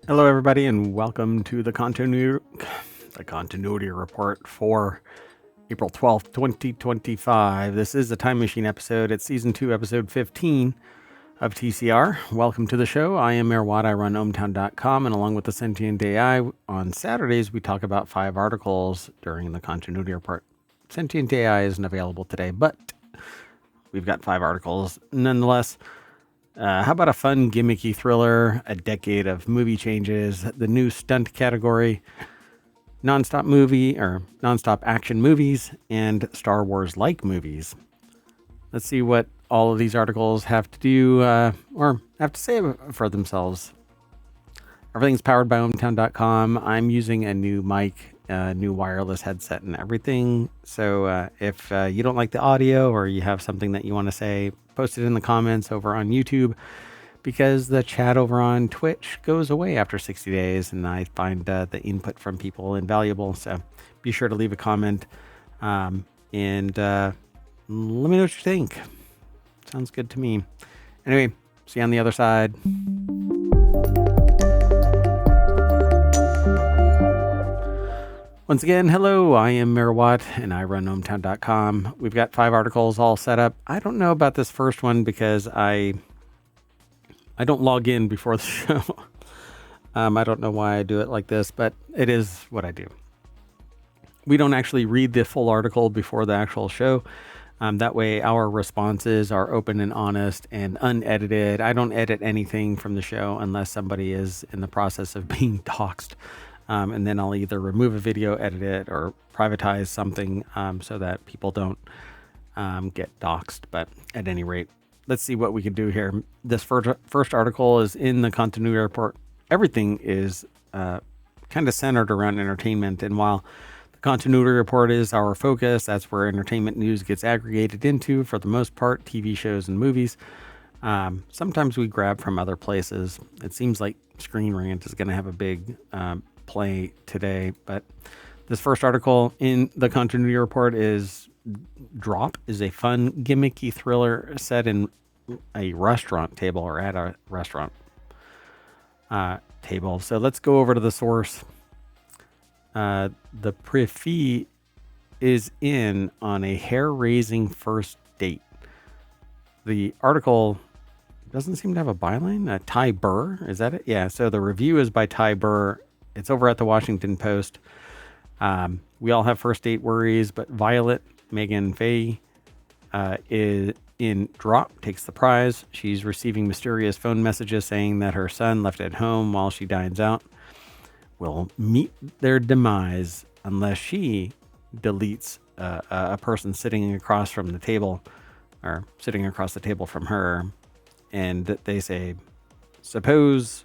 Hello, everybody, and welcome to the continuity report for April 12th, 2025. This is the Time Machine episode. It's season 2, episode 15 of TCR. Welcome to the show. I am Mayor Watt. I run ohmtown.com, and along with the Sentient AI, on Saturdays we talk about 5 articles during the continuity report. Sentient AI isn't available today, but we've got 5 articles nonetheless. How about a fun gimmicky thriller, a decade of movie changes, the new stunt category, nonstop movie or nonstop action movies, and Star Wars-like movies? Let's see what all of these articles have to do or have to say for themselves. Everything's powered by ohmtown.com. I'm using a new mic, new wireless headset and everything. So if you don't like the audio or you have something that you want to say, post it in the comments over on YouTube, because the chat over on Twitch goes away after 60 days and I find the input from people invaluable. So be sure to leave a comment and let me know what you think. Sounds good to me. Anyway, see you on the other side. Once again, hello, I am Mayor Watt and I run ohmtown.com. We've got 5 articles all set up. I don't know about this first one because I don't log in before the show. I don't know why I do it like this, but it is what I do. We don't actually read the full article before the actual show. That way our responses are open and honest and unedited. I don't edit anything from the show unless somebody is in the process of being doxxed. And then I'll either remove a video, edit it, or privatize something so that people don't get doxxed. But at any rate, let's see what we can do here. This first article is in the continuity report. Everything is kind of centered around entertainment. And while the continuity report is our focus, that's where entertainment news gets aggregated into, for the most part, TV shows and movies. Sometimes we grab from other places. It seems like Screen Rant is going to have a big play today, but this first article in the continuity report is Drop is a fun gimmicky thriller set in a restaurant table, or at a restaurant table. So let's go over to the source. The prefi is in on a hair-raising first date. The article doesn't seem to have a byline. Ty Burr, is that it? Yeah, so the review is by Ty Burr. It's over at the Washington Post. We all have first date worries, but Violet Megan Faye is in Drop, takes the prize. She's receiving mysterious phone messages saying that her son left at home while she dines out will meet their demise unless she deletes a person sitting across from the table, or sitting across the table from her. And they say, suppose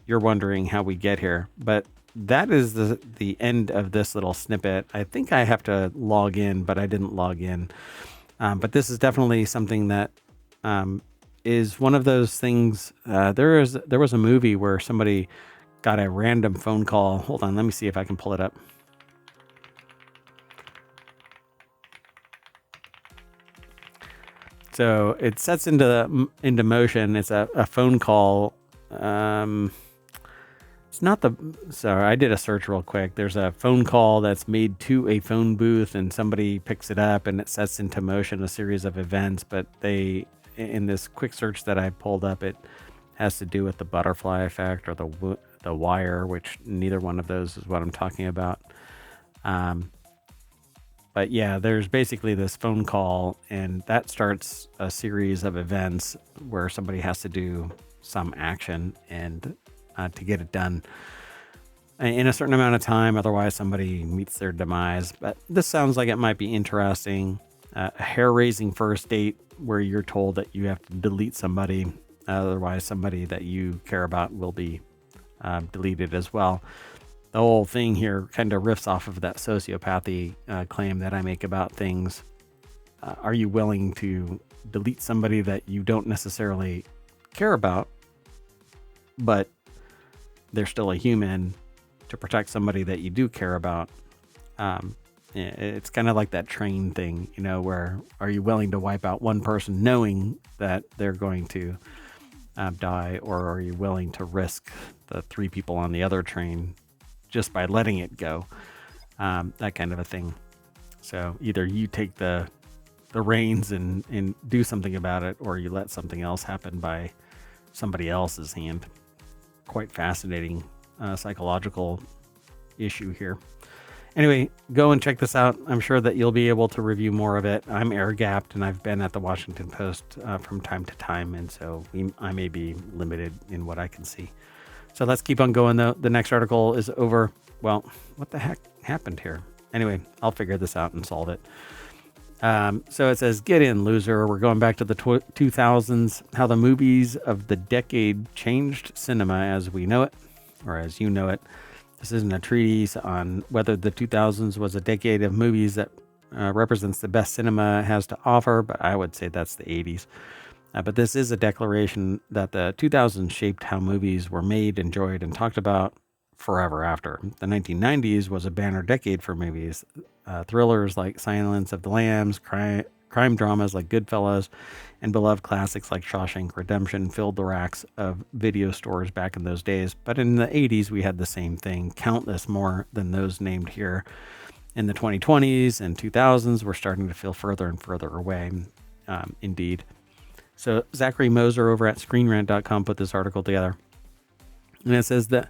you're wondering how we get here, but that is the end of this little snippet. I think I have to log in, but I didn't log in. But this is definitely something that is one of those things. There was a movie where somebody got a random phone call. Hold on, let me see if I can pull it up. So it sets into motion. It's a phone call. It's not sorry, I did a search real quick. There's a phone call that's made to a phone booth and somebody picks it up and it sets into motion a series of events. But in this quick search that I pulled up, it has to do with the butterfly effect or the wire, which neither one of those is what I'm talking about. But yeah, there's basically this phone call and that starts a series of events where somebody has to do some action and to get it done in a certain amount of time. Otherwise, somebody meets their demise. But this sounds like it might be interesting. A hair-raising first date where you're told that you have to delete somebody. Otherwise, somebody that you care about will be deleted as well. The whole thing here kind of riffs off of that sociopathy claim that I make about things. Are you willing to delete somebody that you don't necessarily care about, but they're still a human, to protect somebody that you do care about? It's kind of like that train thing, where are you willing to wipe out one person knowing that they're going to die, or are you willing to risk the 3 people on the other train just by letting it go? That kind of a thing. So either you take the reins and do something about it, or you let something else happen by somebody else's hand. Quite fascinating psychological issue here. Anyway, go and check this out. I'm sure that you'll be able to review more of it. I'm air-gapped, and I've been at the Washington Post from time to time, and so I may be limited in what I can see. So let's keep on going, though. The next article is over. Well, what the heck happened here? Anyway, I'll figure this out and solve it. So it says, get in, loser. We're going back to the 2000s, how the movies of the decade changed cinema as we know it, or as you know it. This isn't a treatise on whether the 2000s was a decade of movies that represents the best cinema has to offer, but I would say that's the 80s. But this is a declaration that the 2000s shaped how movies were made, enjoyed, and talked about forever after. The 1990s was a banner decade for movies. Thrillers like Silence of the Lambs, crime dramas like Goodfellas, and beloved classics like Shawshank Redemption filled the racks of video stores back in those days. But in the 80s, we had the same thing, countless more than those named here. In the 2020s and 2000s, we're starting to feel further and further away, indeed. So Zachary Moser over at ScreenRant.com put this article together. And it says that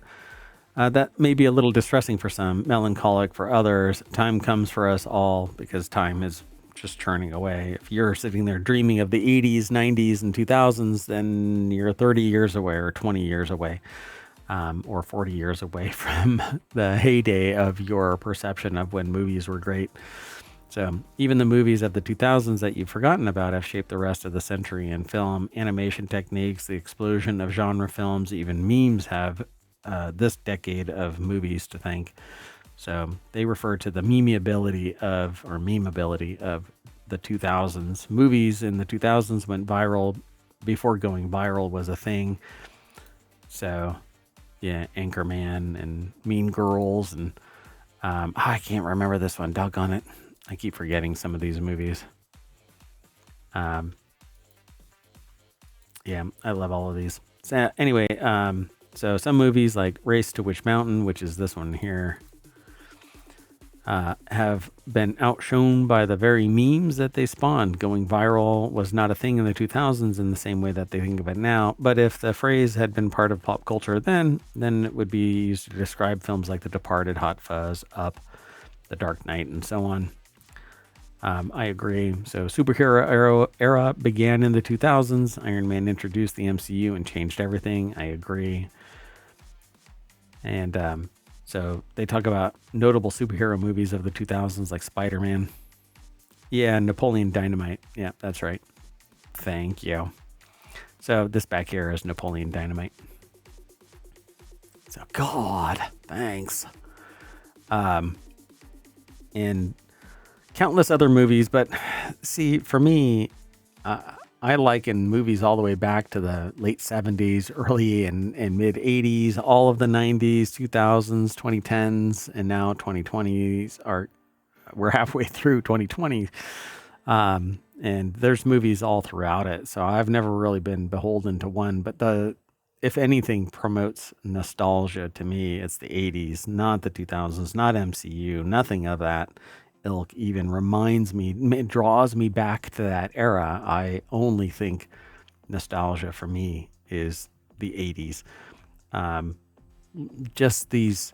that may be a little distressing for some, melancholic for others. Time comes for us all because time is just churning away. If you're sitting there dreaming of the 80s, 90s, and 2000s, then you're 30 years away or 20 years away or 40 years away from the heyday of your perception of when movies were great. So even the movies of the 2000s that you've forgotten about have shaped the rest of the century in film, animation techniques, the explosion of genre films, even memes have this decade of movies to thank. So they refer to the memeability of the 2000s. Movies in the 2000s went viral before going viral was a thing. So yeah, Anchorman and Mean Girls and I can't remember this one. Doggone it. I keep forgetting some of these movies. Yeah, I love all of these. So anyway, so some movies like Race to Witch Mountain, which is this one here, have been outshone by the very memes that they spawned. Going viral was not a thing in the 2000s in the same way that they think of it now. But if the phrase had been part of pop culture then it would be used to describe films like The Departed, Hot Fuzz, Up, The Dark Knight, and so on. I agree. So superhero era began in the 2000s. Iron Man introduced the MCU and changed everything. I agree. And so they talk about notable superhero movies of the 2000s like Spider-Man. Yeah, Napoleon Dynamite. Yeah, that's right. Thank you. So this back here is Napoleon Dynamite. So God, thanks. And countless other movies, but see, for me, I liken movies all the way back to the late 70s, early and mid 80s, all of the 90s, 2000s, 2010s, and now 2020s we're halfway through 2020. And there's movies all throughout it. So I've never really been beholden to one, but if anything promotes nostalgia to me, it's the 80s, not the 2000s, not MCU, nothing of that ilk even reminds me, it draws me back to that era. I only think nostalgia for me is the 80s. Just these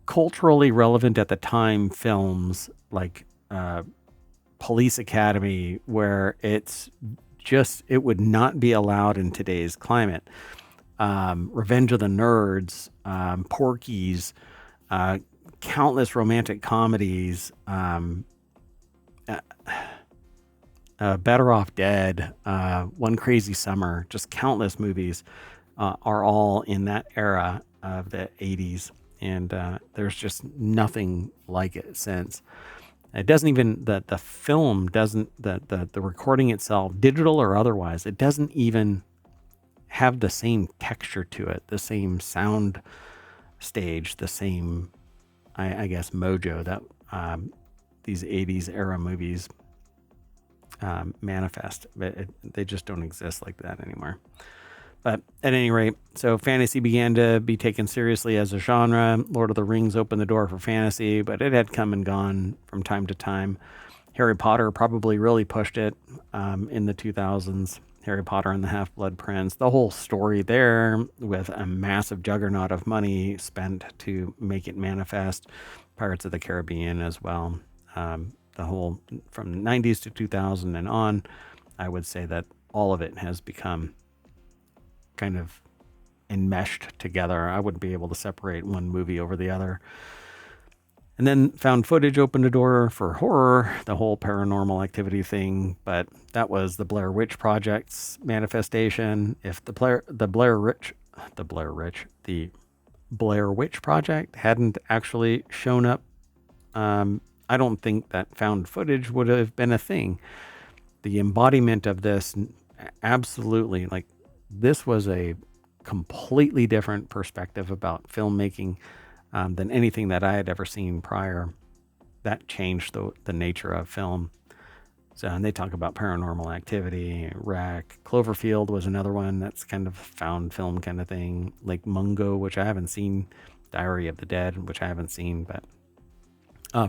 culturally relevant at the time films like Police Academy, where it would not be allowed in today's climate. Revenge of the Nerds, Porky's, countless romantic comedies, Better Off Dead, One Crazy Summer, just countless movies are all in that era of the 80s. And there's just nothing like it since. It doesn't even, the film doesn't, the recording itself, digital or otherwise, it doesn't even have the same texture to it, the same sound stage, the same, I guess, mojo that these 80s era movies manifest, but they just don't exist like that anymore. But at any rate, so fantasy began to be taken seriously as a genre. Lord of the Rings opened the door for fantasy, but it had come and gone from time to time. Harry Potter probably really pushed it in the 2000s. Harry Potter and the Half-Blood Prince. The whole story there, with a massive juggernaut of money spent to make it manifest. Pirates of the Caribbean as well. The whole, from 90s to 2000 and on, I would say that all of it has become kind of enmeshed together. I wouldn't be able to separate one movie over the other. And then found footage opened a door for horror, the whole paranormal activity thing, but that was the Blair Witch Project's manifestation. If the Blair Witch Project hadn't actually shown up, I don't think that found footage would have been a thing. The embodiment of this, absolutely, like, this was a completely different perspective about filmmaking than anything that I had ever seen prior. That changed the nature of film. So, and they talk about paranormal activity, Wreck. Cloverfield was another one that's kind of found film kind of thing. Lake Mungo, which I haven't seen. Diary of the Dead, which I haven't seen, but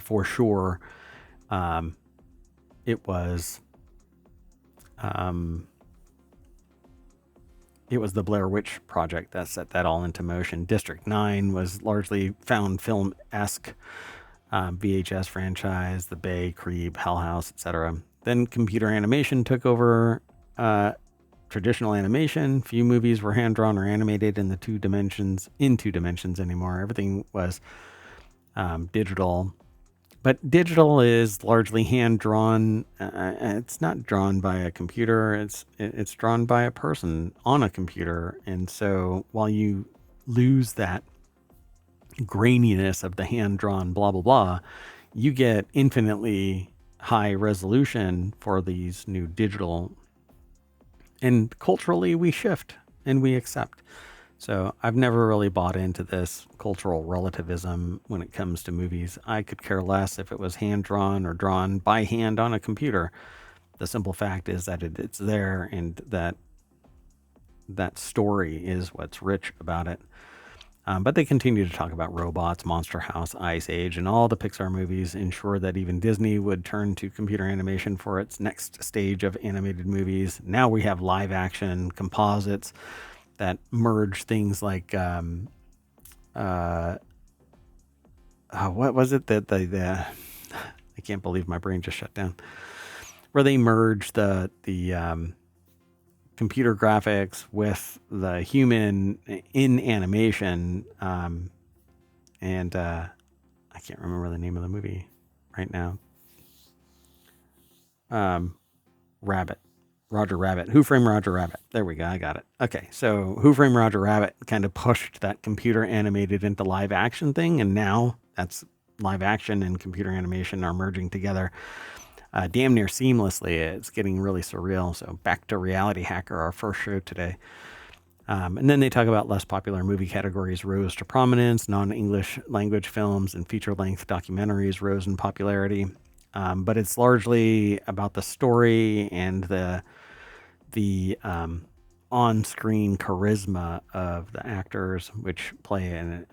for sure, it was the Blair Witch Project that set that all into motion. District 9 was largely found film-esque, VHS franchise, The Bay, Creep, Hell House, etc. Then computer animation took over traditional animation. Few movies were hand-drawn or animated in two dimensions anymore. Everything was digital. But digital is largely hand-drawn. It's not drawn by a computer. It's drawn by a person on a computer. And so while you lose that graininess of the hand-drawn blah, blah, blah, you get infinitely high resolution for these new digital. And culturally, we shift and we accept. So I've never really bought into this cultural relativism when it comes to movies. I could care less if it was hand-drawn or drawn by hand on a computer. The simple fact is that it's there, and that story is what's rich about it. But they continue to talk about robots, Monster House, Ice Age, and all the Pixar movies ensure that even Disney would turn to computer animation for its next stage of animated movies. Now we have live action composites that merge things like what was it that I can't believe my brain just shut down, where they merge the computer graphics with the human in animation, and I can't remember the name of the movie right now. Roger Rabbit. Who Framed Roger Rabbit? There we go. I got it. Okay, so Who Framed Roger Rabbit kind of pushed that computer animated into live action thing, and now that's live action and computer animation are merging together damn near seamlessly. It's getting really surreal. So back to RealityHacker, our first show today. And then they talk about less popular movie categories rose to prominence. Non-English language films and feature-length documentaries rose in popularity. But it's largely about the story and the on-screen charisma of the actors, which play an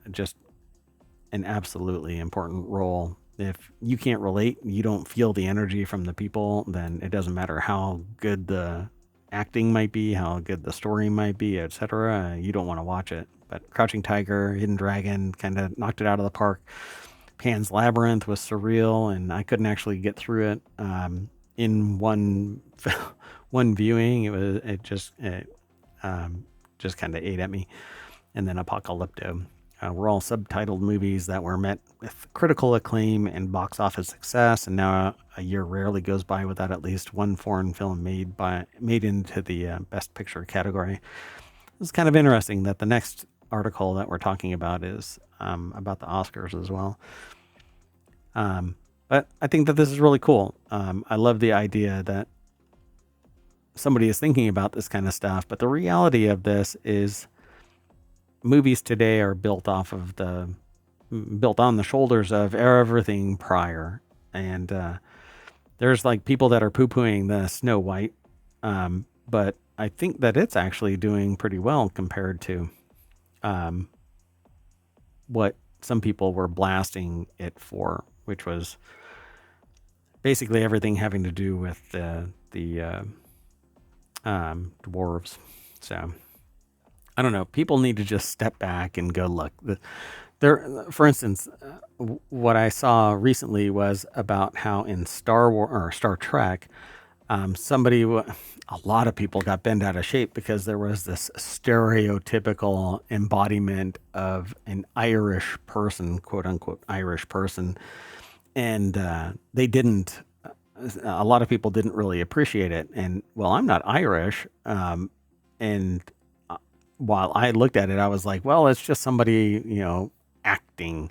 absolutely important role. If you can't relate, you don't feel the energy from the people, then it doesn't matter how good the acting might be, how good the story might be, etc. You don't want to watch it. But Crouching Tiger, Hidden Dragon kind of knocked it out of the park. Pan's Labyrinth was surreal, and I couldn't actually get through it in one viewing. It just kind of ate at me. And then Apocalypto were all subtitled movies that were met with critical acclaim and box office success. And now a year rarely goes by without at least one foreign film made into the Best Picture category. It's kind of interesting that the next article that we're talking about is about the Oscars as well. But I think that this is really cool. I love the idea that somebody is thinking about this kind of stuff, but the reality of this is movies today are built on the shoulders of everything prior. And there's like people that are poo-pooing the Snow White, but I think that it's actually doing pretty well compared to what some people were blasting it for, which was basically everything having to do with the dwarves. So I don't know. People need to just step back and go look. For instance, what I saw recently was about how in Star Wars or Star Trek, a lot of people got bent out of shape because there was this stereotypical embodiment of an Irish person, quote unquote Irish person, and they didn't. A lot of people didn't really appreciate it. And well, I'm not Irish, and while I looked at it, I was like, well, it's just somebody, acting.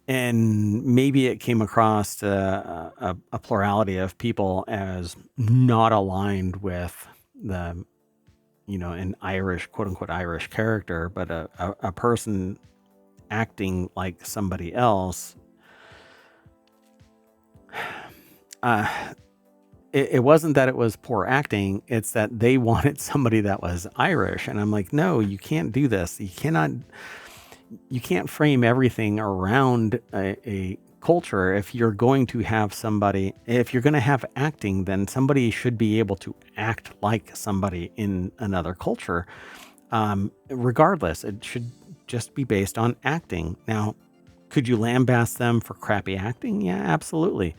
And maybe it came across a plurality of people as not aligned with the, an Irish, quote unquote, Irish character, but a person acting like somebody else. It wasn't that it was poor acting. It's that they wanted somebody that was Irish. And I'm like, no, you can't do this. You can't frame everything around a culture. If you're going to have acting, then somebody should be able to act like somebody in another culture. Regardless, it should just be based on acting. Now, could you lambaste them for crappy acting? Yeah, absolutely.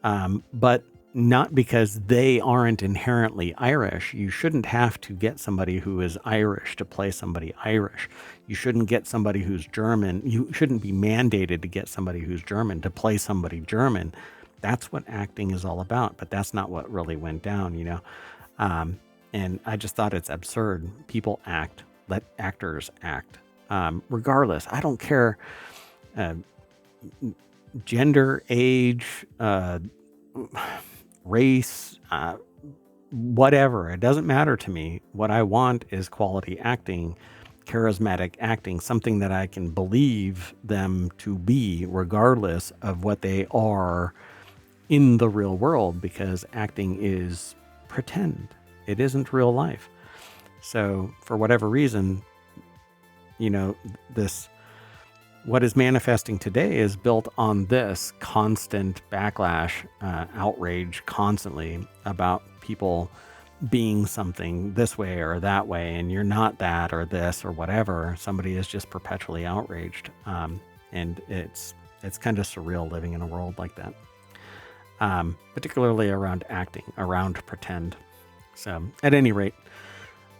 But not because they aren't inherently Irish. You shouldn't have to get somebody who is Irish to play somebody Irish. You shouldn't get somebody who's German. You shouldn't be mandated to get somebody who's German to play somebody German. That's what acting is all about, but that's not what really went down, and I just thought it's absurd. People act, let actors act. Regardless, I don't care gender, age, race, whatever. It doesn't matter to me. What I want is quality acting, charismatic acting, something that I can believe them to be, regardless of what they are in the real world, because acting is pretend. It isn't real life. So for whatever reason, what is manifesting today is built on this constant backlash, outrage constantly about people being something this way or that way, and you're not that or this or whatever. Somebody is just perpetually outraged, and it's kind of surreal living in a world like that, particularly around acting, around pretend. So at any rate,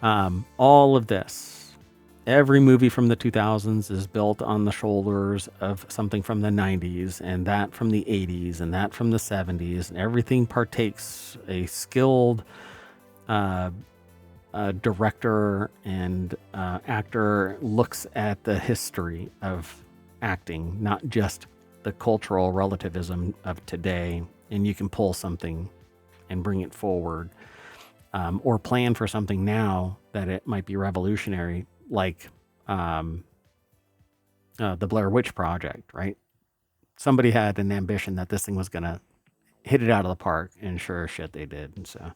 all of this, every movie from the 2000s is built on the shoulders of something from the 90s, and that from the 80s, and that from the 70s, and everything partakes a skilled director and actor looks at the history of acting, not just the cultural relativism of today, and you can pull something and bring it forward, or plan for something now that it might be revolutionary, like the Blair Witch Project, right? Somebody had an ambition that this thing was going to hit it out of the park, and sure as shit they did. And so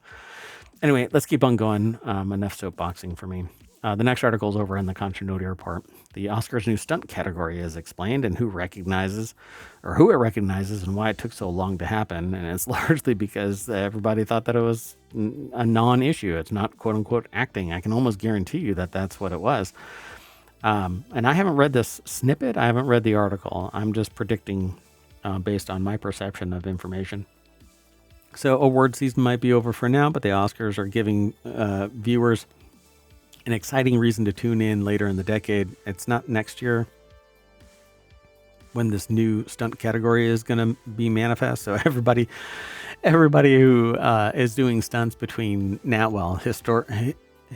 anyway, let's keep on going. Enough soapboxing for me. The next article is over in the Continuity Report. The Oscars new stunt category is explained, and who it recognizes and why it took so long to happen. And it's largely because everybody thought that it was a non-issue. It's not quote unquote acting. I can almost guarantee you that that's what it was. And I haven't read this snippet. I haven't read the article. I'm just predicting based on my perception of information. So award season might be over for now, but the Oscars are giving viewers an exciting reason to tune in later in the decade. It's not next year when this new stunt category is going to be manifest. So everybody who is doing stunts between now, well,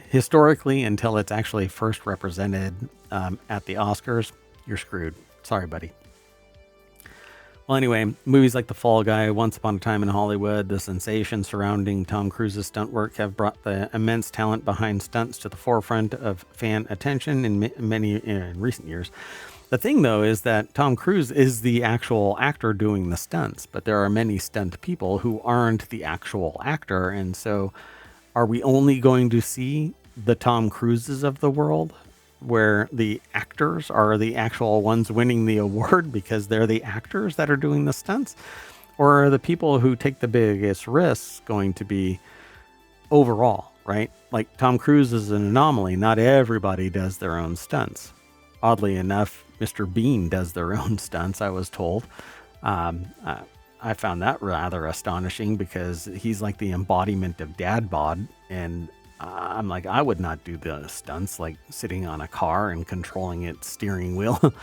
historically until it's actually first represented at the Oscars, you're screwed. Sorry, buddy. Well, anyway, movies like The Fall Guy, Once Upon a Time in Hollywood, the sensation surrounding Tom Cruise's stunt work have brought the immense talent behind stunts to the forefront of fan attention in recent years. The thing, though, is that Tom Cruise is the actual actor doing the stunts, but there are many stunt people who aren't the actual actor. And so are we only going to see the Tom Cruises of the world where the actors are the actual ones winning the award because they're the actors that are doing the stunts? Or are the people who take the biggest risks going to be overall, right? Like Tom Cruise is an anomaly. Not everybody does their own stunts. Oddly enough, Mr. Bean does their own stunts, I was told. I found that rather astonishing because he's like the embodiment of dad bod. And I'm like, I would not do the stunts like sitting on a car and controlling its steering wheel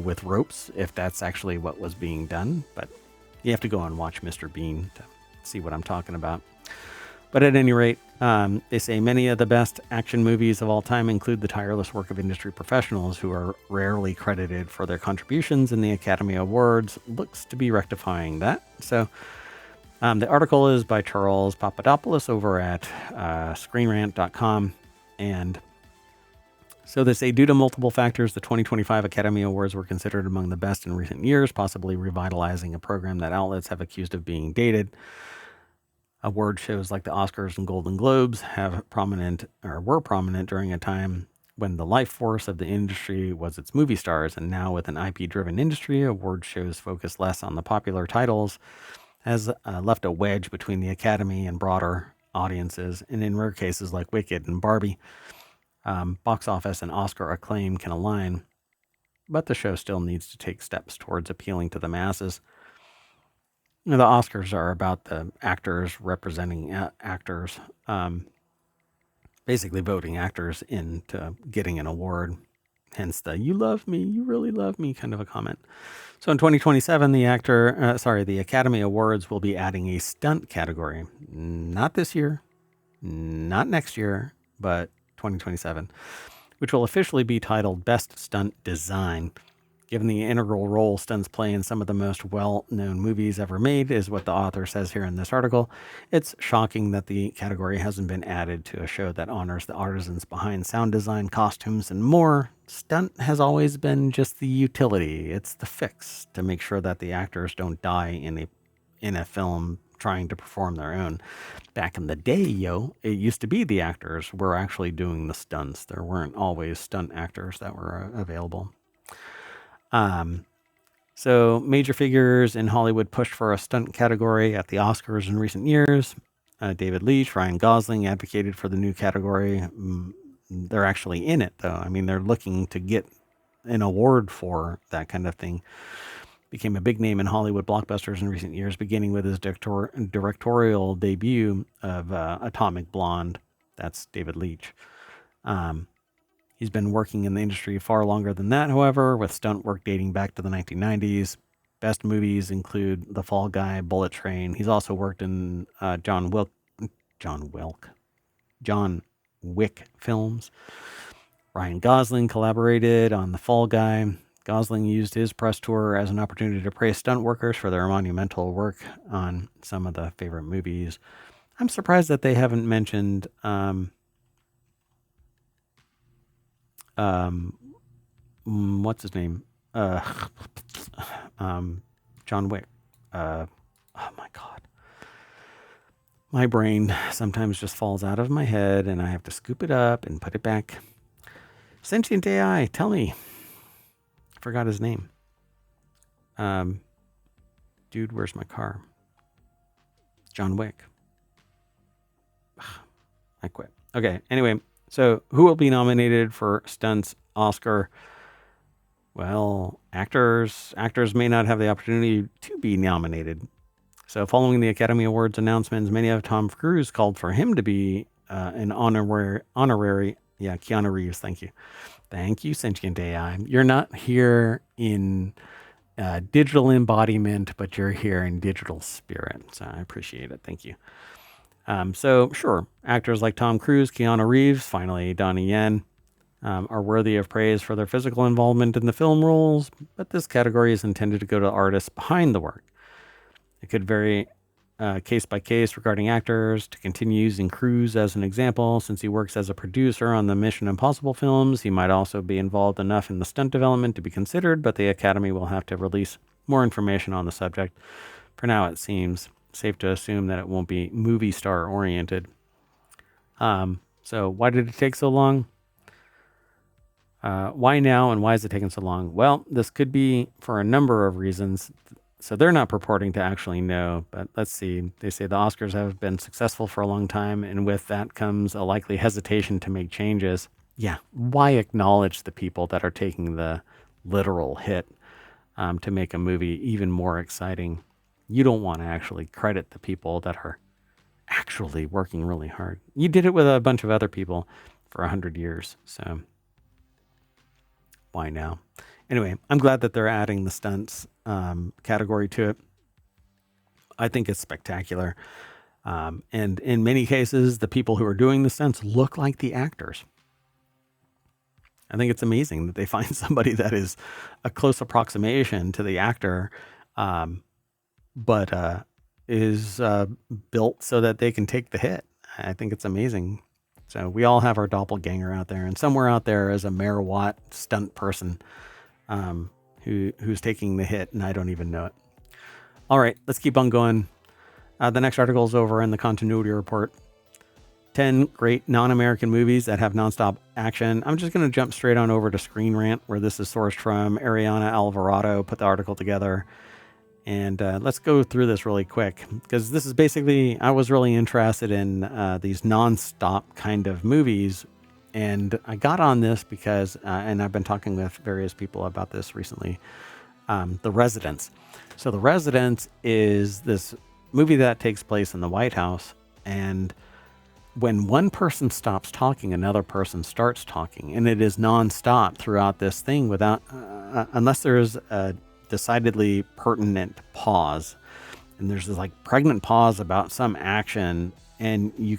with ropes if that's actually what was being done. But you have to go and watch Mr. Bean to see what I'm talking about. But at any rate, they say many of the best action movies of all time include the tireless work of industry professionals who are rarely credited for their contributions, and the Academy Awards looks to be rectifying that. So the article is by Charles Papadopoulos over at screenrant.com. And so they say, due to multiple factors, the 2025 Academy Awards were considered among the best in recent years, possibly revitalizing a program that outlets have accused of being dated. Award shows like the Oscars and Golden Globes were prominent during a time when the life force of the industry was its movie stars, and now with an IP-driven industry, award shows focus less on the popular titles, has left a wedge between the Academy and broader audiences, and in rare cases like Wicked and Barbie, box office and Oscar acclaim can align, but the show still needs to take steps towards appealing to the masses. The Oscars are about the actors representing actors, basically voting actors into getting an award. Hence the "you love me, you really love me" kind of a comment. So in 2027, the Academy Awards will be adding a stunt category. Not this year, not next year, but 2027, which will officially be titled Best Stunt Design. Given the integral role stunts play in some of the most well-known movies ever made, is what the author says here in this article, it's shocking that the category hasn't been added to a show that honors the artisans behind sound design, costumes, and more. Stunt has always been just the utility. It's the fix to make sure that the actors don't die in a film trying to perform their own. Back in the day, it used to be the actors were actually doing the stunts. There weren't always stunt actors that were available. So major figures in Hollywood pushed for a stunt category at the Oscars in recent years. David Leitch, Ryan Gosling advocated for the new category. They're actually in it, though. I mean, they're looking to get an award for that kind of thing. Became a big name in Hollywood blockbusters in recent years, beginning with his directorial debut of Atomic Blonde. That's David Leitch. He's been working in the industry far longer than that, however, with stunt work dating back to the 1990s. Best movies include The Fall Guy, Bullet Train. He's also worked in John Wick films. Ryan Gosling collaborated on The Fall Guy. Gosling used his press tour as an opportunity to praise stunt workers for their monumental work on some of the favorite movies. I'm surprised that they haven't mentioned what's his name? John Wick. Oh my God. My brain sometimes just falls out of my head and I have to scoop it up and put it back. Sentient AI, tell me. I forgot his name. Dude, where's my car? John Wick. I quit. Okay, anyway. So, who will be nominated for Stunts Oscar? Well, actors may not have the opportunity to be nominated. So, following the Academy Awards announcements, many of Tom Cruise called for him to be an honorary. Yeah, Keanu Reeves. Thank you, Sentient AI. You're not here in digital embodiment, but you're here in digital spirit. So, I appreciate it. Thank you. So, sure, actors like Tom Cruise, Keanu Reeves, finally Donnie Yen, are worthy of praise for their physical involvement in the film roles, but this category is intended to go to artists behind the work. It could very case by case regarding actors, to continue using Cruise as an example. Since he works as a producer on the Mission Impossible films, he might also be involved enough in the stunt development to be considered, but the Academy will have to release more information on the subject. For now, it seems safe to assume that it won't be movie star oriented. So why did it take so long? Why now, and why is it taking so long? Well, this could be for a number of reasons. So they're not purporting to actually know, but let's see. They say the Oscars have been successful for a long time, and with that comes a likely hesitation to make changes. Yeah, why acknowledge the people that are taking the literal hit to make a movie even more exciting? You don't want to actually credit the people that are actually working really hard. You did it with a bunch of other people for 100 years, so why now? Anyway, I'm glad that they're adding the stunts category to it. I think it's spectacular. And in many cases, the people who are doing the stunts look like the actors. I think it's amazing that they find somebody that is a close approximation to the actor, but is built so that they can take the hit. I think it's amazing. So we all have our doppelganger out there, and somewhere out there is a Mayor Watt stunt person who's taking the hit, and I don't even know it. All right, let's keep on going. The next article is over in the continuity report. 10 great non-American movies that have nonstop action. I'm just going to jump straight on over to Screen Rant, where this is sourced from Ariana Alvarado, put the article together. And let's go through this really quick, because this is basically, I was really interested in these nonstop kind of movies. And I got on this because, and I've been talking with various people about this recently, The Residence. So The Residence is this movie that takes place in the White House. And when one person stops talking, another person starts talking. And it is nonstop throughout this thing without, unless there's a decidedly pertinent pause, and there's this like pregnant pause about some action, and you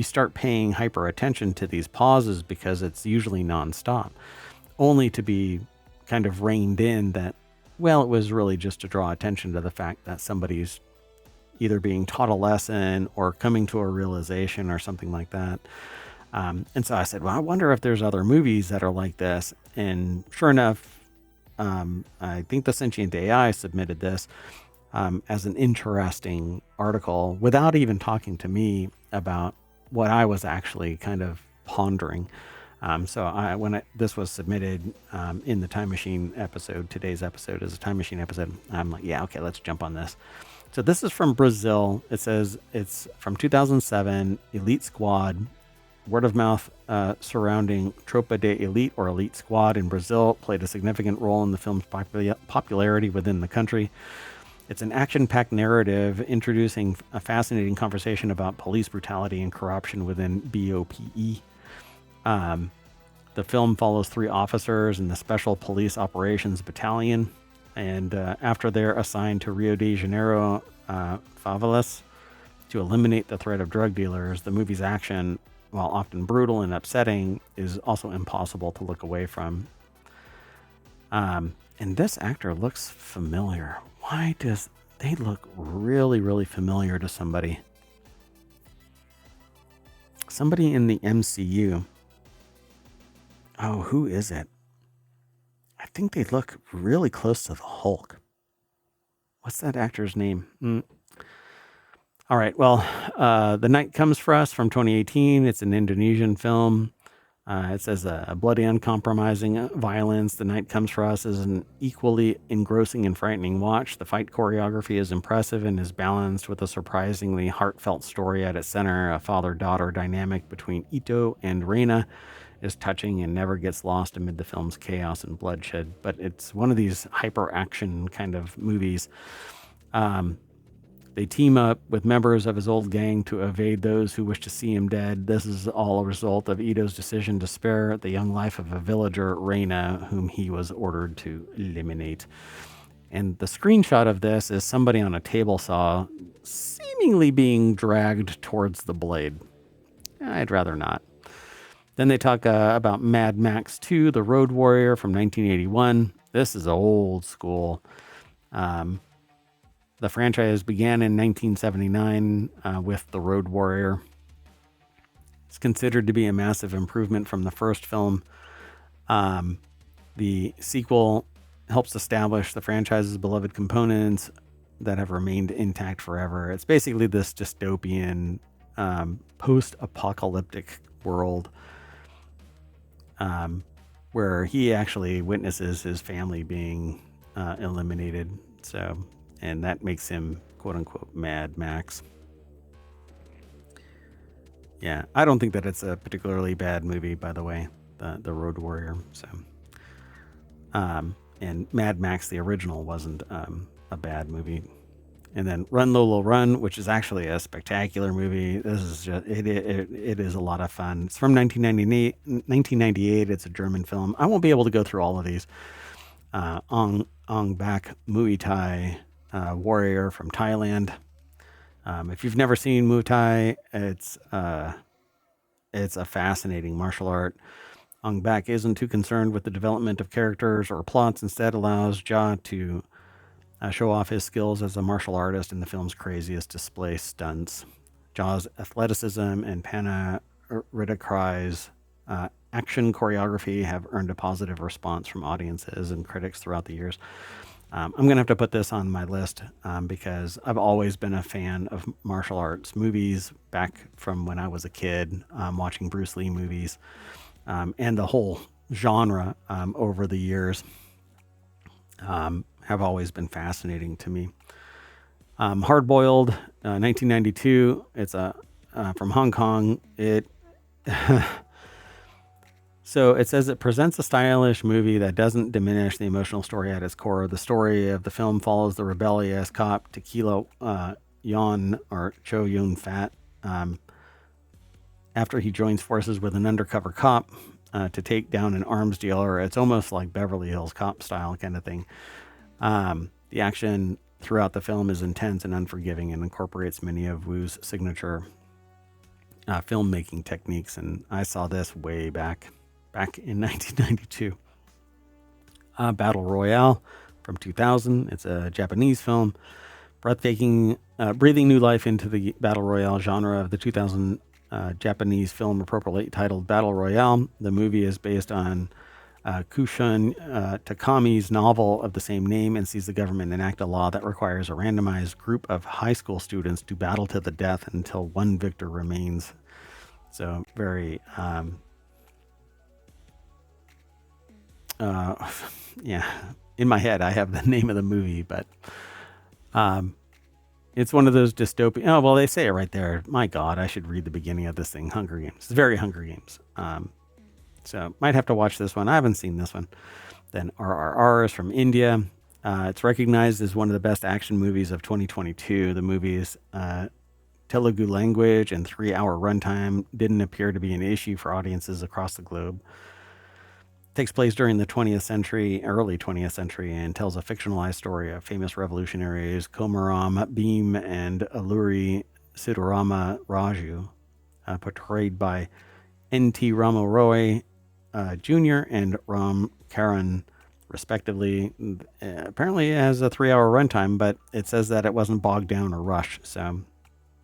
start paying hyper attention to these pauses because it's usually nonstop, only to be kind of reined in that, well, it was really just to draw attention to the fact that somebody's either being taught a lesson or coming to a realization or something like that. And so I said, well, I wonder if there's other movies that are like this. And sure enough, I think the Sentient AI submitted this as an interesting article without even talking to me about what I was actually kind of pondering. So this was submitted in the Time Machine episode, today's episode is a Time Machine episode. I'm like, yeah, okay, let's jump on this. So this is from Brazil. It says it's from 2007, Elite Squad. Word of mouth surrounding Tropa de Elite or Elite Squad in Brazil played a significant role in the film's popularity within the country. It's an action-packed narrative introducing a fascinating conversation about police brutality and corruption within BOPE. The film follows 3 officers in the Special Police Operations Battalion, and after they're assigned to Rio de Janeiro favelas to eliminate the threat of drug dealers, the movie's action, while often brutal and upsetting, is also impossible to look away from. And this actor looks familiar. Why does they look really, really familiar to somebody? Somebody in the MCU. Oh, who is it? I think they look really close to the Hulk. What's that actor's name? All right, well, The Night Comes for Us from 2018. It's an Indonesian film. It says a bloody, uncompromising violence. The Night Comes for Us is an equally engrossing and frightening watch. The fight choreography is impressive and is balanced with a surprisingly heartfelt story at its center. A father-daughter dynamic between Ito and Reina is touching and never gets lost amid the film's chaos and bloodshed. But it's one of these hyper-action kind of movies. They team up with members of his old gang to evade those who wish to see him dead. This is all a result of Ito's decision to spare the young life of a villager, Reina, whom he was ordered to eliminate. And the screenshot of this is somebody on a table saw seemingly being dragged towards the blade. I'd rather not. Then they talk about Mad Max 2, The Road Warrior from 1981. This is old school. The franchise began in 1979 with The Road Warrior. It's considered to be a massive improvement from the first film. The sequel helps establish the franchise's beloved components that have remained intact forever. It's basically this dystopian, post-apocalyptic world where he actually witnesses his family being eliminated. So, and that makes him quote unquote Mad Max. Yeah, I don't think that it's a particularly bad movie, by the way, the Road Warrior. So, and Mad Max the original wasn't a bad movie. And then Run Lola Run, which is actually a spectacular movie. This is just it is a lot of fun. It's from 1998. It's a German film. I won't be able to go through all of these. Ong Bak Muay Thai warrior from Thailand. If you've never seen Muay Thai, it's a fascinating martial art. Ong Bak isn't too concerned with the development of characters or plots. Instead, allows Ja to show off his skills as a martial artist in the film's craziest display stunts. Ja's athleticism and Riddick's action choreography have earned a positive response from audiences and critics throughout the years. I'm going to have to put this on my list because I've always been a fan of martial arts movies back from when I was a kid, watching Bruce Lee movies, and the whole genre over the years have always been fascinating to me. Hard Boiled, 1992. It's from Hong Kong. So it says it presents a stylish movie that doesn't diminish the emotional story at its core. The story of the film follows the rebellious cop Tequila Yon or Cho Yun Fat after he joins forces with an undercover cop to take down an arms dealer. It's almost like Beverly Hills Cop style kind of thing. The action throughout the film is intense and unforgiving and incorporates many of Wu's signature filmmaking techniques. And I saw this way back in 1992. Battle Royale from 2000. It's a Japanese film. Breathing new life into the Battle Royale genre of the 2000 Japanese film appropriately titled Battle Royale. The movie is based on Kushun Takami's novel of the same name and sees the government enact a law that requires a randomized group of high school students to battle to the death until one victor remains. So very, yeah, in my head I have the name of the movie, but it's one of those dystopian. Oh, well, they say it right there. My God, I should read the beginning of this thing. Hunger Games. It's very Hunger Games. So might have to watch this one. I haven't seen this one. Then RRR is from India. It's recognized as one of the best action movies of 2022. The movie's Telugu language and 3-hour runtime didn't appear to be an issue for audiences across the globe. It takes place during the early 20th century, and tells a fictionalized story of famous revolutionaries Komaram Bhim and Alluri Siddharama Raju, portrayed by N.T. Ramo Roy Jr. and Ram Karan, respectively. Apparently it has a 3-hour runtime, but it says that it wasn't bogged down or rushed, so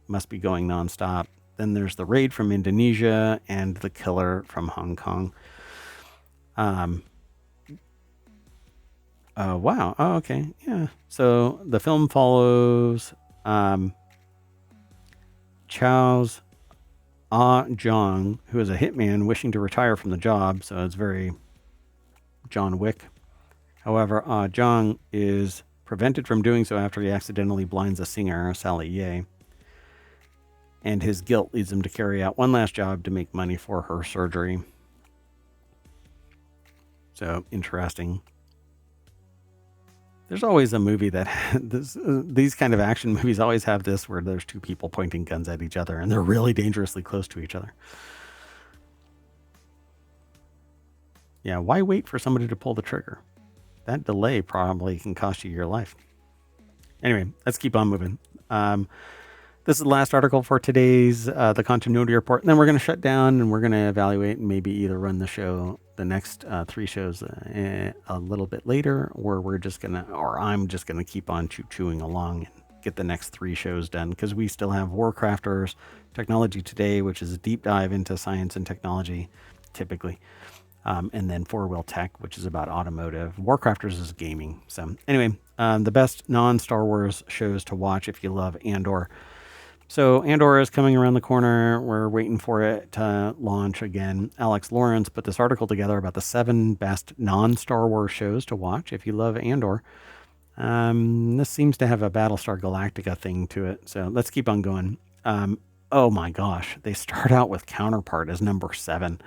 must be going nonstop. Then there's The Raid from Indonesia and The Killer from Hong Kong. Wow. Oh, okay. Yeah. So the film follows Chow's Jong, who is a hitman wishing to retire from the job. So it's very John Wick. However, Jong is prevented from doing so after he accidentally blinds a singer, Sally Ye. And his guilt leads him to carry out one last job to make money for her surgery. So interesting. There's always a movie that these kind of action movies always have this where there's two people pointing guns at each other and they're really dangerously close to each other. Yeah, why wait for somebody to pull the trigger? That delay probably can cost you your life. Anyway, let's keep on moving. This is the last article for today's the continuity report. And then we're going to shut down and we're going to evaluate and maybe either run the next 3 shows a little bit later, or I'm just going to keep on chewing along and get the next 3 shows done, because we still have Warcrafters, Technology Today, which is a deep dive into science and technology, typically. And then Four Wheel Tech, which is about automotive. Warcrafters is gaming. So anyway, the best non-Star Wars shows to watch if you love Andor. So Andor is coming around the corner. We're waiting for it to launch again. Alex Lawrence put this article together about the 7 best non-Star Wars shows to watch if you love Andor. This seems to have a Battlestar Galactica thing to it. So let's keep on going. Oh my gosh. They start out with Counterpart as number 7.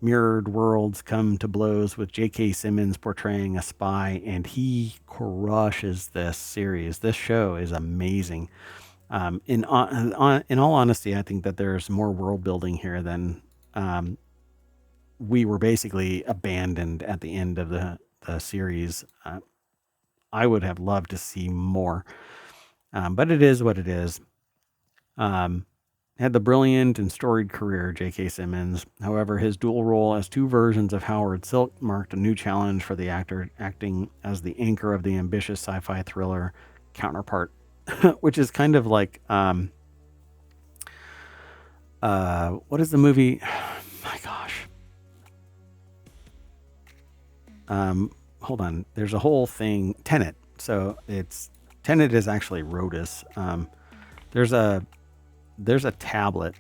Mirrored worlds come to blows with J.K. Simmons portraying a spy, and he crushes this series. This show is amazing. In all honesty, I think that there's more world building here than we were basically abandoned at the end of the series. I would have loved to see more, but it is what it is. Had the brilliant and storied career, J.K. Simmons. However, his dual role as 2 versions of Howard Silk marked a new challenge for the actor, acting as the anchor of the ambitious sci-fi thriller Counterpart, which is kind of like, what is the movie? My gosh. Hold on. There's a whole thing, Tenet. So Tenet is actually Rotus. There's a tablet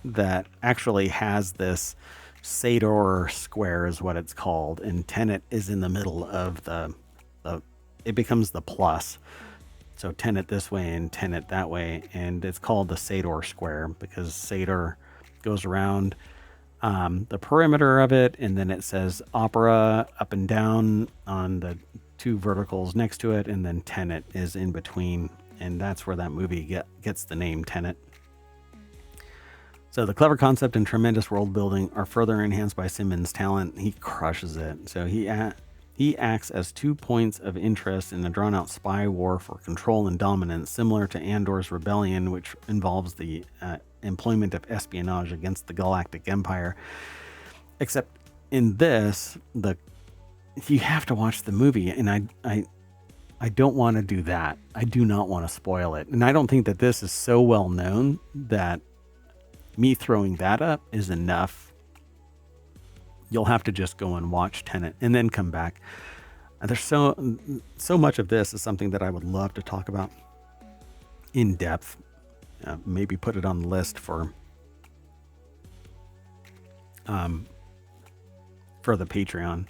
that actually has this Sador square is what it's called. And Tenet is in the middle of it becomes the plus. So Tenet this way and Tenet that way. And it's called the Sador square because Sador goes around the perimeter of it. And then it says opera up and down on the 2 verticals next to it. And then Tenet is in between. And that's where that movie gets the name Tenet. So the clever concept and tremendous world building are further enhanced by Simmons' talent. He crushes it. So he acts as 2 points of interest in a drawn-out spy war for control and dominance, similar to Andor's Rebellion, which involves the employment of espionage against the Galactic Empire. Except in this, you have to watch the movie, and I don't want to do that. I do not want to spoil it. And I don't think that this is so well known that me throwing that up is enough. You'll have to just go and watch Tenet and then come back. And there's so much of this is something that I would love to talk about in depth. Maybe put it on the list for the Patreon.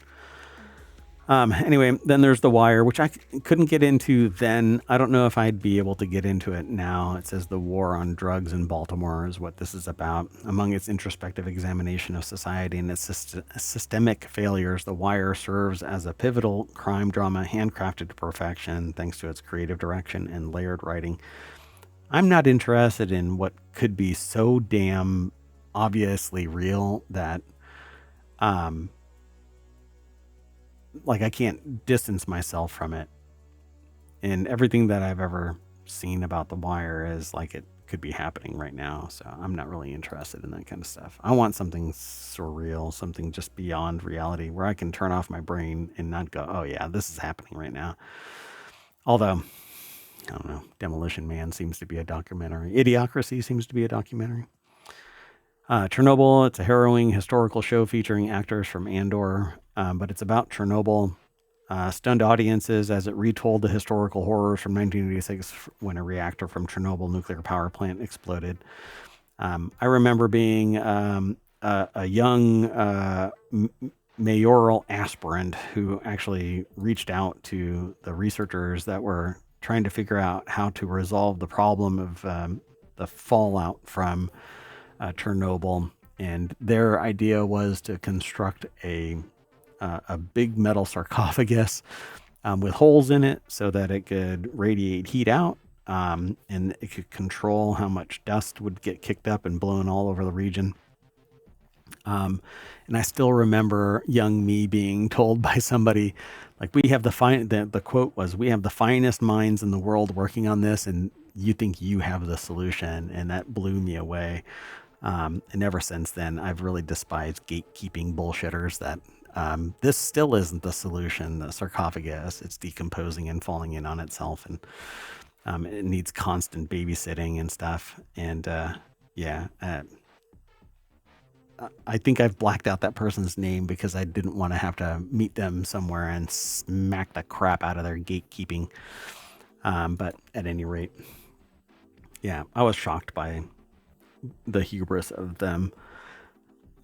Anyway, then there's The Wire, which I couldn't get into then. I don't know if I'd be able to get into it now. It says the war on drugs in Baltimore is what this is about. Among its introspective examination of society and its systemic failures, The Wire serves as a pivotal crime drama handcrafted to perfection thanks to its creative direction and layered writing. I'm not interested in what could be so damn obviously real that like I can't distance myself from it. And everything that I've ever seen about The Wire is like it could be happening right now. So I'm not really interested in that kind of stuff. I want something surreal, something just beyond reality where I can turn off my brain and not go, oh yeah, this is happening right now. Although, I don't know, Demolition Man seems to be a documentary. Idiocracy seems to be a documentary. Chernobyl, it's a harrowing historical show featuring actors from Andor, but it's about Chernobyl. Stunned audiences as it retold the historical horrors from 1986 when a reactor from Chernobyl nuclear power plant exploded. I remember being a young mayoral aspirant who actually reached out to the researchers that were trying to figure out how to resolve the problem of the fallout from Chernobyl, and their idea was to construct a big metal sarcophagus with holes in it so that it could radiate heat out, and it could control how much dust would get kicked up and blown all over the region. And I still remember young me being told by somebody, like, we have the quote was, "We have the finest minds in the world working on this, and you think you have the solution," and that blew me away. And ever since then, I've really despised gatekeeping bullshitters that this still isn't the solution. The sarcophagus, it's decomposing and falling in on itself. And It needs constant babysitting and stuff. And yeah, I think I've blacked out that person's name because I didn't want to have to meet them somewhere and smack the crap out of their gatekeeping. But at any rate, yeah, I was shocked by the hubris of them.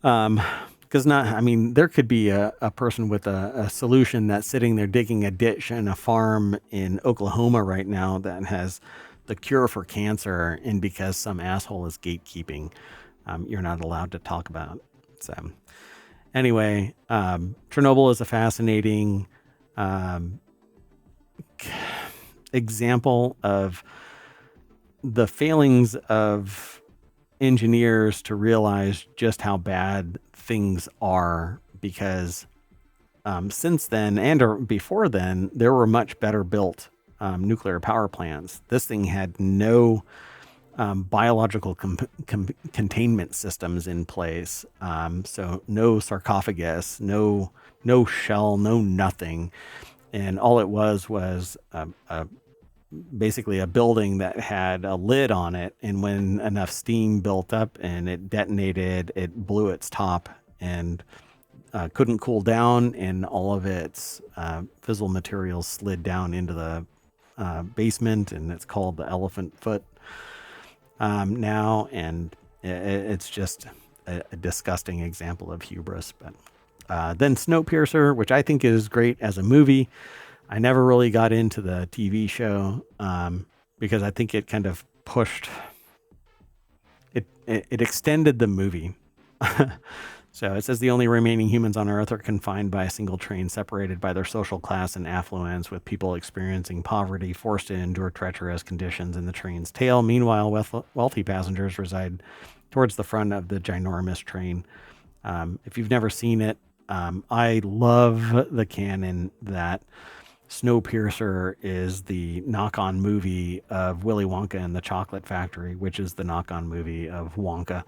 Because there could be a person with a solution that's sitting there digging a ditch in a farm in Oklahoma right now that has the cure for cancer, and because some asshole is gatekeeping, you're not allowed to talk about it. So anyway, Chernobyl is a fascinating example of the failings of engineers to realize just how bad things are, because since then and before then, there were much better built nuclear power plants. This thing had no biological containment systems in place. So no sarcophagus, no shell, no nothing. And all it was basically a building that had a lid on it, and when enough steam built up and it detonated, it blew its top and couldn't cool down, and all of its fissile materials slid down into the basement, and it's called the Elephant Foot now, and it's just a disgusting example of hubris. But then Snowpiercer, which I think is great as a movie. I never really got into the TV show because I think it kind of pushed it extended the movie. So it says the only remaining humans on Earth are confined by a single train, separated by their social class and affluence, with people experiencing poverty, forced to endure treacherous conditions in the train's tail. Meanwhile, wealthy passengers reside towards the front of the ginormous train. If you've never seen it, I love the canon that Snowpiercer is the knock-on movie of Willy Wonka and the Chocolate Factory, which is the knock-on movie of Wonka.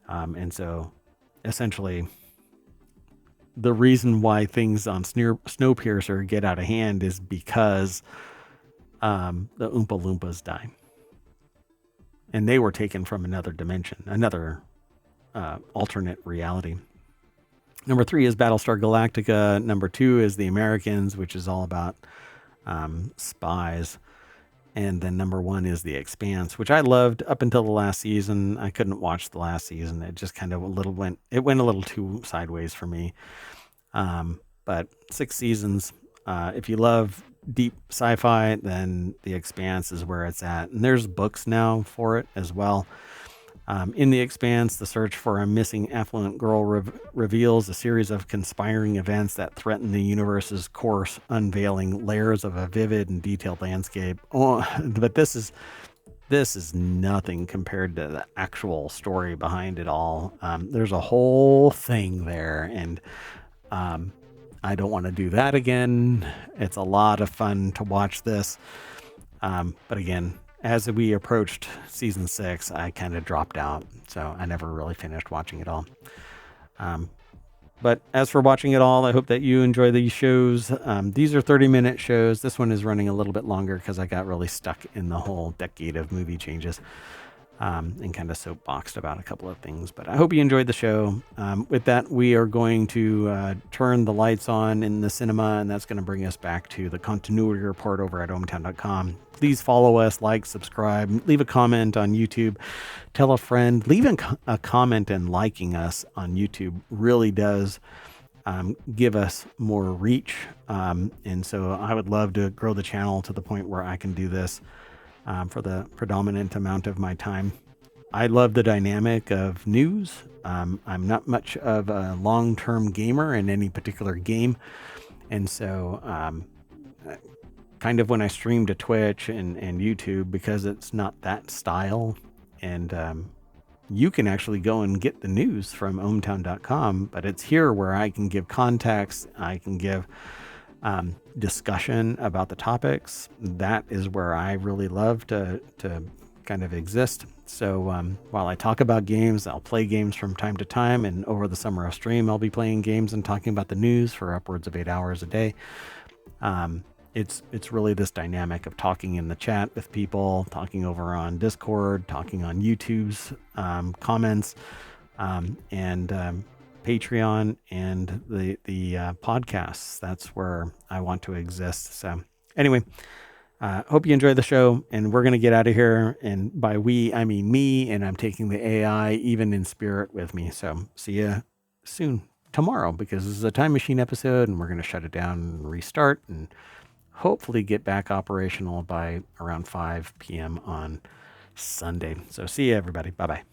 And so essentially the reason why things on Snowpiercer get out of hand is because the Oompa Loompas die. And they were taken from another dimension, another alternate reality. Number 3 is Battlestar Galactica. Number 2 is The Americans, which is all about spies. And then number 1 is The Expanse, which I loved up until the last season. I couldn't watch the last season. It just kind of went a little too sideways for me. But 6 seasons. If you love deep sci-fi, then The Expanse is where it's at. And there's books now for it as well. In The Expanse, the search for a missing affluent girl reveals a series of conspiring events that threaten the universe's course, unveiling layers of a vivid and detailed landscape. Oh, but this is nothing compared to the actual story behind it all. There's a whole thing there, and I don't want to do that again. It's a lot of fun to watch this. But again, as we approached season 6, I kind of dropped out, so I never really finished watching it all. But as for watching it all, I hope that you enjoy these shows. These are 30-minute shows. This one is running a little bit longer because I got really stuck in the whole decade of movie changes and kind of soapboxed about a couple of things. But I hope you enjoyed the show. With that, we are going to turn the lights on in the cinema, and that's going to bring us back to the continuity report over at ohmtown.com. Please follow us, like, subscribe, leave a comment on YouTube, tell a friend, leave a comment, and liking us on YouTube really does give us more reach. And so I would love to grow the channel to the point where I can do this for the predominant amount of my time. I love the dynamic of news. I'm not much of a long-term gamer in any particular game. And so kind of when I stream to Twitch and YouTube, because it's not that style, and you can actually go and get the news from ohmtown.com, but it's here where I can give context, I can give discussion about the topics. That is where I really love to kind of exist. So while I talk about games, I'll play games from time to time, and over the summer of stream, I'll be playing games and talking about the news for upwards of 8 hours a day. it's really this dynamic of talking in the chat with people, talking over on Discord, talking on YouTube's comments, and Patreon and the podcasts. That's where I want to exist. So anyway, hope you enjoyed the show, and we're going to get out of here. And by we, I mean me, and I'm taking the AI even in spirit with me. So see you soon tomorrow, because this is a time machine episode, and we're going to shut it down and restart and hopefully get back operational by around 5 p.m. on Sunday. So see you, everybody. Bye-bye.